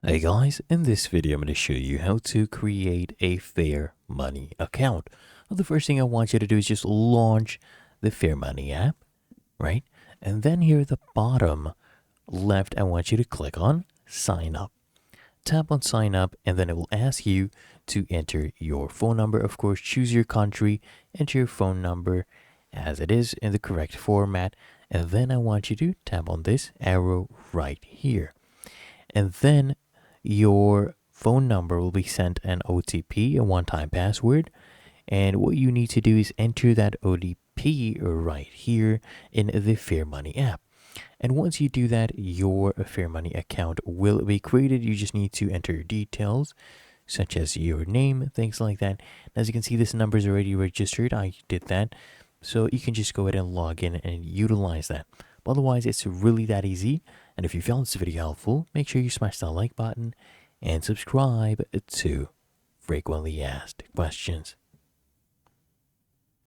Hey guys, in this video I'm going to show you how to create a Fairmoney account. Well, the first thing I want you to do is just launch the Fairmoney app, right? And then here at the bottom left, I want you to click on sign up. Tap on sign up and then it will ask you to enter your phone number. Of course, choose your country, enter your phone number as it is in the correct format. And then I want you to tap on this arrow right here. And then your phone number will be sent an OTP, a one-time password. And what you need to do is enter that OTP right here in the Fairmoney app. And once you do that, your Fairmoney account will be created. You just need to enter your details, such as your name, things like that. As you can see, this number is already registered. I did that. So you can just go ahead and log in and utilize that. But otherwise, it's really that easy. And if you found this video helpful, make sure you smash that like button and subscribe to Frequently Asked Questions.